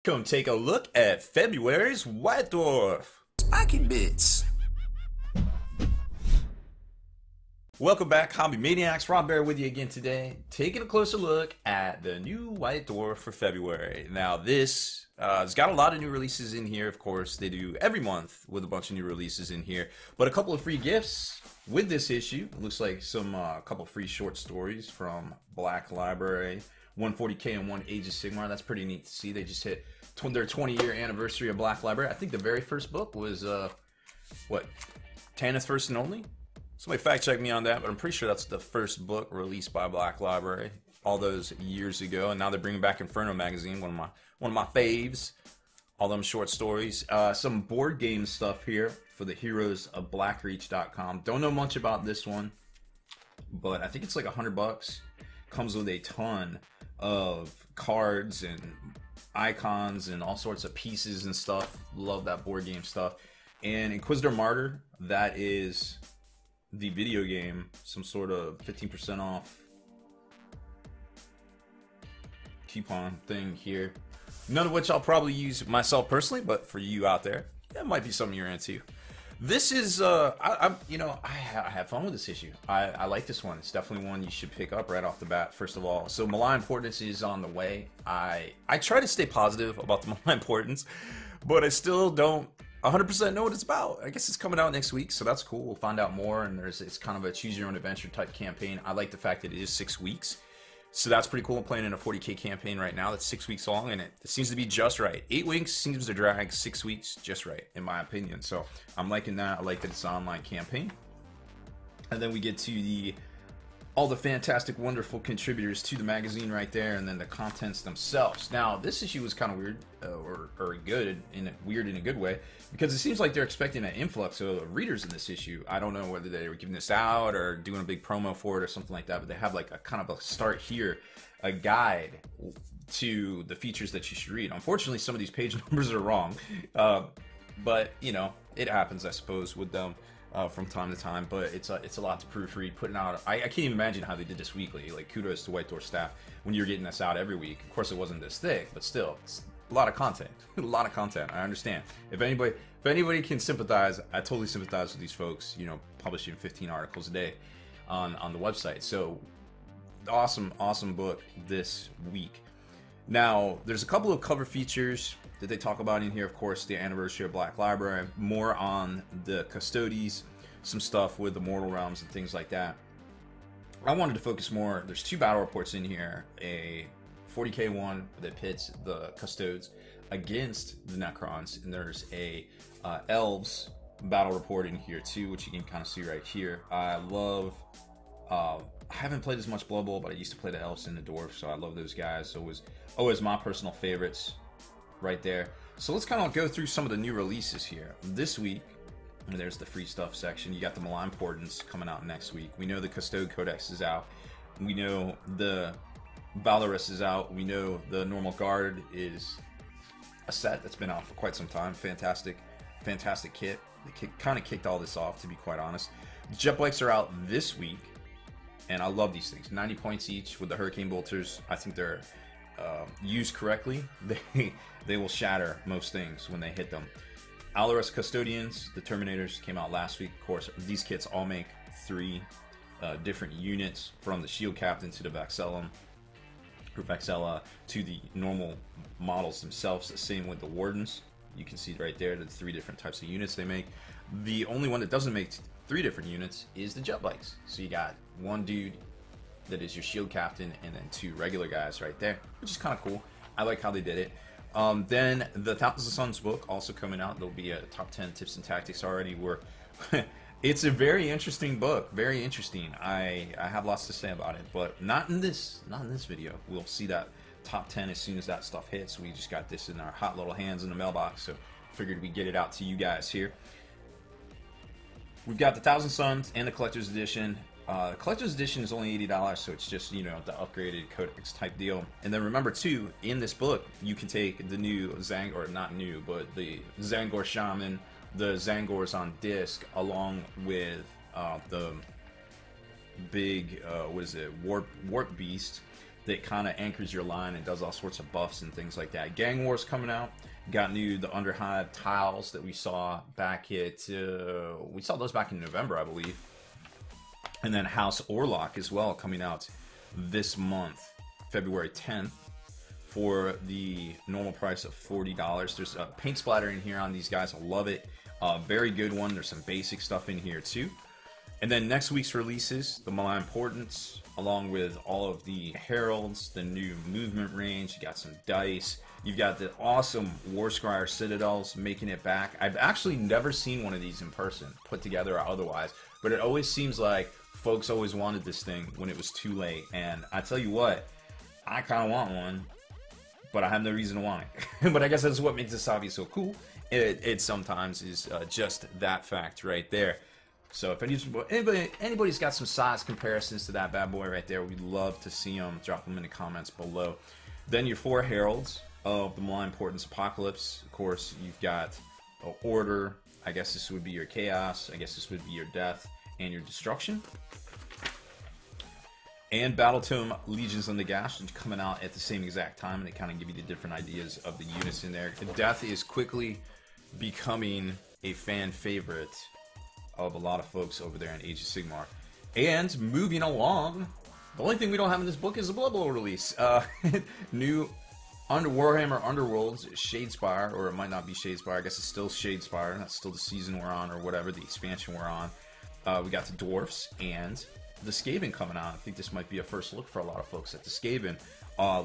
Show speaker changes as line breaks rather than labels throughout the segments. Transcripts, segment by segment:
Come take a look at February's White Dwarf.
Spiky bits.
Welcome back, Hobby Maniacs. Baer with you again today, taking a closer look at the new White Dwarf for February. Now this has got a lot of new releases in here. Of course, they do every month with a bunch of new releases in here, but a couple of free gifts with this issue. It looks like some couple free short stories from Black Library, 140K and one Age of Sigmar. That's pretty neat to see. They just hit their 20-year anniversary of Black Library. I think the very first book was what, Tanith's First and Only? Somebody fact check me on that, but I'm pretty sure that's the first book released by Black Library all those years ago. And now they're bringing back Inferno magazine, one of my faves. All them short stories, some board game stuff here for the heroes of blackreach.com. Don't know much about this one, but I think it's like $100. Comes with a ton of cards and icons and all sorts of pieces and stuff. Love that board game stuff. And Inquisitor Martyr, that is the video game, some sort of 15% off coupon thing here. None of which I'll probably use myself personally, but for you out there, that might be something you're into. This is, I have fun with this issue. I like this one. It's definitely one you should pick up right off the bat, first of all. So Malign Portents is on the way. I try to stay positive about the Malign Portents, but I still don't 100% know what it's about. I guess it's coming out next week, so that's cool. We'll find out more, and it's kind of a choose your own adventure type campaign. I like the fact that it is 6 weeks, so that's pretty cool. I'm playing in a 40K campaign right now that's 6 weeks long, and it seems to be just right. 8 weeks seems to drag, 6 weeks just right, in my opinion. So I'm liking that. I like that it's an online campaign. And then we get to all the fantastic, wonderful contributors to the magazine right there, and then the contents themselves. Now, this issue was kind of weird, or good, weird in a good way, because it seems like they're expecting an influx of readers in this issue. I don't know whether they were giving this out or doing a big promo for it or something like that, but they have like a kind of a start here, a guide to the features that you should read. Unfortunately, some of these page numbers are wrong, but you know, it happens, I suppose, with them. From time to time, but it's a lot to proofread. Putting out, I can't even imagine how they did this weekly. Like, kudos to White Dwarf staff when you're getting this out every week. Of course, it wasn't this thick, but still, it's a lot of content. A lot of content. I understand. If anybody can sympathize, I totally sympathize with these folks. You know, publishing 15 articles a day on the website. So, awesome book this week. Now, there's a couple of cover features that they talk about in here. Of course, the anniversary of Black Library, more on the Custodes, some stuff with the Mortal Realms and things like that. I wanted to focus more. There's 2 battle reports in here, a 40K one that pits the Custodes against the Necrons, and there's a Elves battle report in here too, which you can kind of see right here. I love, I haven't played as much Blood Bowl, but I used to play the Elves and the Dwarf, so I love those guys. So it was always my personal favorites right there. So let's kind of go through some of the new releases here. This week, and there's the free stuff section. You got the Malign Portents coming out next week. We know the Custode Codex is out. We know the Valorous is out. We know the Normal Guard is a set that's been out for quite some time. Fantastic kit. They kind of kicked all this off, to be quite honest. Jet Bikes are out this week, and I love these things. 90 points each with the Hurricane Bolters. I think they're used correctly, they will shatter most things when they hit them. Allarus Custodians, the Terminators, came out last week. Of course, these kits all make 3 different units, from the Shield Captain to the Vexellum, or Vexella, to the normal models themselves. The same with the Wardens. You can see right there the 3 different types of units they make. The only one that doesn't make 3 different units is the Jet Bikes. So you got one dude that is your Shield Captain, and then 2 regular guys right there, which is kind of cool. I like how they did it. Then the Thousand Suns book also coming out. There'll be a top 10 tips and tactics already. It's a very interesting book, very interesting. I have lots to say about it, but not in this video. We'll see that top 10 as soon as that stuff hits. We just got this in our hot little hands in the mailbox, so figured we'd get it out to you guys here. We've got the Thousand Suns and the Collector's Edition. The Collector's Edition is only $80, so it's just, you know, the upgraded Codex type deal. And then remember too, in this book, you can take the new Zangor, not new, but the Zangor Shaman, the Zangors on disc, along with the big, what is it, Warp Beast, that kind of anchors your line and does all sorts of buffs and things like that. Gang War's coming out. Got the Underhive tiles that we saw back at we saw those back in November, I believe. And then House Orlock as well coming out this month, February 10th, for the normal price of $40. There's a paint splatter in here on these guys. I love it. Very good one. There's some basic stuff in here too. And then next week's releases, the Malign Portents, along with all of the heralds, the new movement range. You got some dice. You've got the awesome Warscryer Citadels making it back. I've actually never seen one of these in person, put together or otherwise, but it always seems like folks always wanted this thing when it was too late. And I tell you what, I kind of want one, but I have no reason to want it. But I guess that's what makes this hobby so cool. It sometimes is just that fact right there. So if anybody's got some size comparisons to that bad boy right there, we'd love to see them. Drop them in the comments below. Then your 4 heralds of the Malign Portents Apocalypse. Of course, you've got Order. I guess this would be your Chaos. I guess this would be your Death and your Destruction. And Battletome Legions of Nagash coming out at the same exact time, and they kind of give you the different ideas of the units in there. Death is quickly becoming a fan favorite of a lot of folks over there in Age of Sigmar. And moving along, the only thing we don't have in this book is a Blood Bowl release. New Warhammer Underworlds Shadespire, or it might not be Shadespire. I guess it's still Shadespire. That's still the season we're on, or whatever, the expansion we're on. We got the Dwarfs and the Skaven coming out. I think this might be a first look for a lot of folks at the Skaven.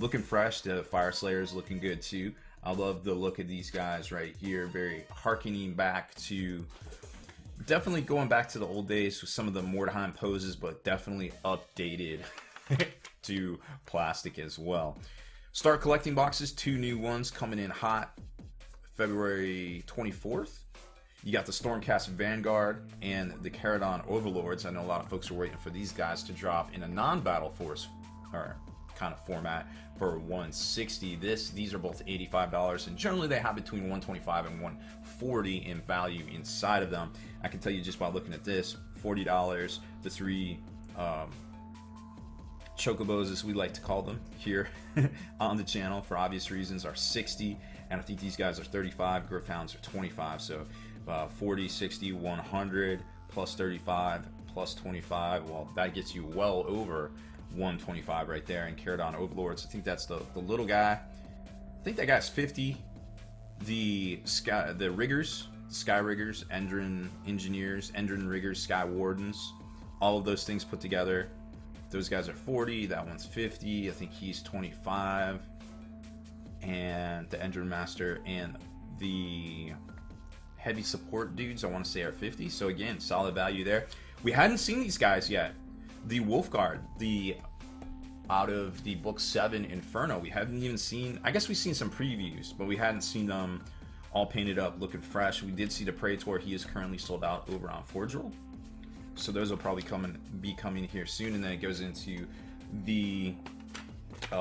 Looking fresh. The Fire Slayers looking good too. I love the look of these guys right here. Very harkening back to, definitely going back to the old days with some of the Mordheim poses, but definitely updated to plastic as well. Start collecting boxes. 2 new ones coming in hot February 24th. You got the Stormcast Vanguard and the Caradon Overlords. I know a lot of folks are waiting for these guys to drop in a non-battle force or kind of format for $160. These are both $85, and generally they have between $125 and $140 in value inside of them. I can tell you just by looking at this, $40. The 3 chocobos, as we like to call them here on the channel for obvious reasons, are $60, and I think these guys are $35. Gryph-hounds are $25. So 40, 60, 100 plus 35 plus 25. Well, that gets you well over 125 right there. And Caradon Overlords, I think that's the little guy. I think that guy's 50. The riggers, Sky Riggers, Endrin Engineers, Endrin Riggers, Sky Wardens, all of those things put together, those guys are 40. That one's 50. I think he's 25. And the Endrin Master and the heavy support dudes, I want to say, are 50. So again, solid value there. We hadn't seen these guys yet. The Wolfguard, out of the book 7 Inferno, we haven't even seen. I guess we've seen some previews, but we hadn't seen them all painted up, looking fresh. We did see the Praetor. He is currently sold out over on Forgeroll, so those will probably be coming here soon. And then it goes into the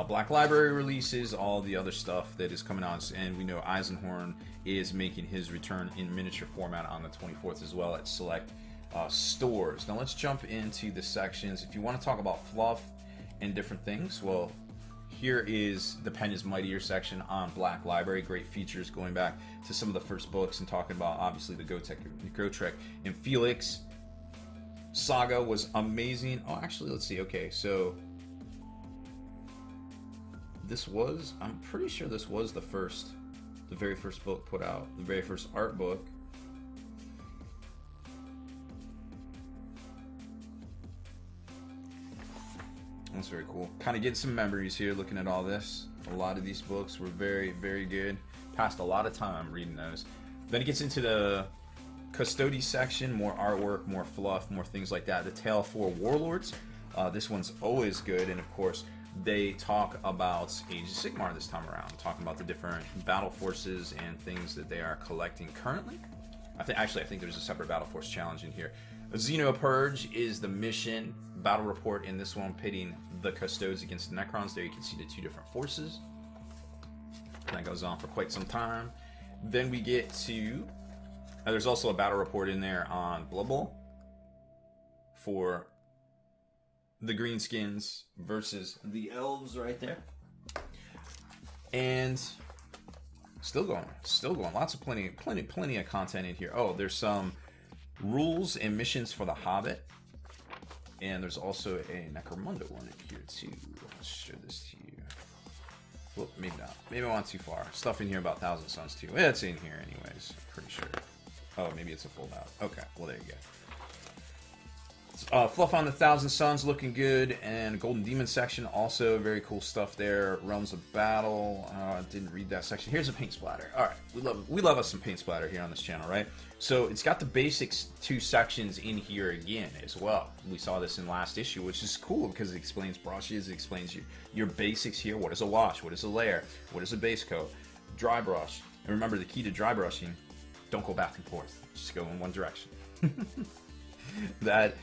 Black Library releases, all the other stuff that is coming out, and we know Eisenhorn is making his return in miniature format on the 24th as well at select stores. Now let's jump into the sections. If you want to talk about fluff and different things, well, here is the Pen is Mightier section on Black Library. Great features going back to some of the first books and talking about obviously the Gotrek and Felix. Saga was amazing. Oh, actually, let's see. Okay, so this was, I'm pretty sure this was the very first book put out, the very first art book. That's very cool. Kind of getting some memories here looking at all this. A lot of these books were very, very good. Passed a lot of time reading those. Then it gets into the Custodes section, more artwork, more fluff, more things like that. The Tale for Warlords. This one's always good, and of course, they talk about Age of Sigmar this time around, talking about the different battle forces and things that they are collecting currently. I think there's a separate battle force challenge in here. Xenopurge is the mission battle report in this one, pitting the Custodes against the Necrons. There you can see the 2 different forces. And that goes on for quite some time. Then we get to, there's also a battle report in there on Blood Bowl for the greenskins versus the elves right there. And still going. Lots of plenty of content in here. Oh, there's some rules and missions for the Hobbit. And there's also a Necromunda one in here too. Let's show this to you. Well, maybe not. Maybe I went too far. Stuff in here about Thousand Suns too. It's in here anyways. Pretty sure. Oh, maybe it's a fold out. Okay, well there you go. Fluff on the Thousand Suns looking good, and Golden Demon section also very cool stuff there. Realms of Battle, didn't read that section. Here's a paint splatter. All right, we love us some paint splatter here on this channel, right? So it's got the basics 2 sections in here again as well. We saw this in last issue, which is cool because it explains brushes, it explains your basics here. What is a wash? What is a layer? What is a base coat? Dry brush. And remember, the key to dry brushing: don't go back and forth. Just go in one direction. That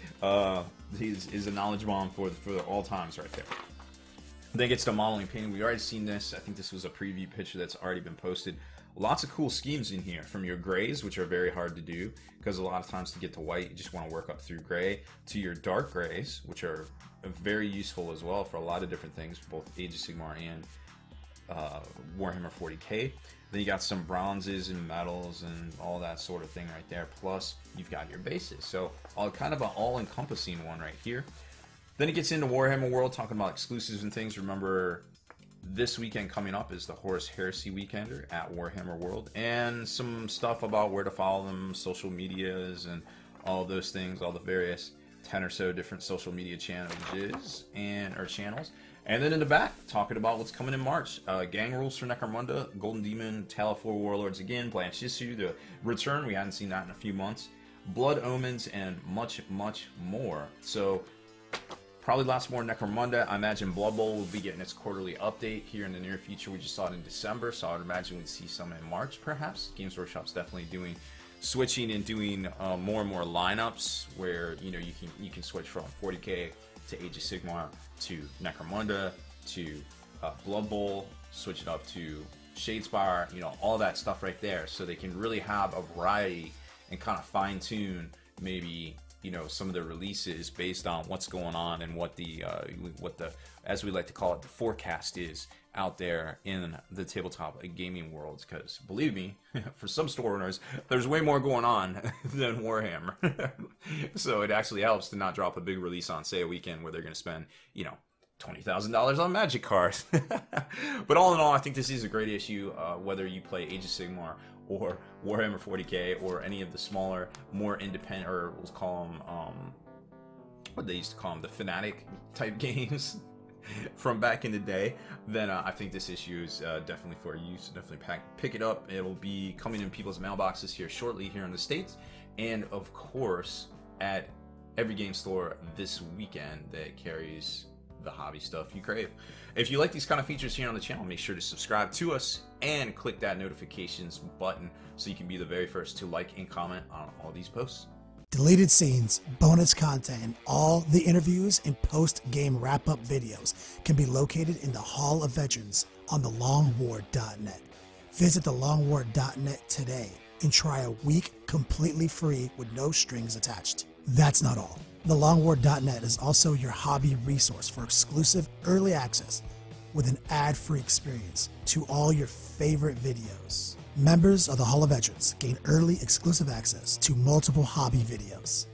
is a knowledge bomb for all times right there. Then it gets to modeling painting. We already seen this. I think this was a preview picture that's already been posted. Lots of cool schemes in here, from your grays, which are very hard to do because a lot of times to get to white you just want to work up through gray, to your dark grays, which are very useful as well for a lot of different things, both Age of Sigmar and Warhammer 40k. Then you got some bronzes and metals and all that sort of thing right there. Plus, you've got your bases. So, kind of an all-encompassing one right here. Then it gets into Warhammer World, talking about exclusives and things. Remember, this weekend coming up is the Horus Heresy Weekender at Warhammer World. And some stuff about where to follow them, social medias, and all those things, all the various 10 or so different social media channels. And then in the back, talking about what's coming in March. Gang rules for Necromunda, Golden Demon, Tale of 4 Warlords again, Blanche Issue, the return, we hadn't seen that in a few months. Blood Omens, and much, much more. So, probably lots more Necromunda. I imagine Blood Bowl will be getting its quarterly update here in the near future. We just saw it in December, so I would imagine we'd see some in March, perhaps. Games Workshop's definitely switching and doing more and more lineups where, you know, you can switch from 40k to Age of Sigmar to Necromunda to Blood Bowl, switch it up to Shadespire, you know, all that stuff right there, so they can really have a variety and kind of fine tune maybe, you know, some of the releases based on what's going on and what the as we like to call it, the forecast is out there in the tabletop gaming worlds. Because believe me, for some store owners, there's way more going on than Warhammer. So it actually helps to not drop a big release on, say, a weekend where they're going to spend, you know, $20,000 on Magic cards. But all in all, I think this is a great issue, whether you play Age of Sigmar or Warhammer 40k or any of the smaller, more independent, or we'll call them, what they used to call them, the Fanatic type games from back in the day. Then I think this issue is definitely for you, so definitely pick it up. It'll be coming in people's mailboxes here shortly here in the States, and of course at every game store this weekend that carries the hobby stuff you crave. If you like these kind of features here on the channel, make sure to subscribe to us and click that notifications button so you can be the very first to like and comment on all these posts.
Deleted scenes, bonus content, and all the interviews and post-game wrap-up videos can be located in the Hall of Veterans on thelongwar.net. Visit thelongwar.net today and try a week completely free with no strings attached. That's not all. TheLongWar.net is also your hobby resource for exclusive early access with an ad-free experience to all your favorite videos. Members of the Hall of Veterans gain early exclusive access to multiple hobby videos.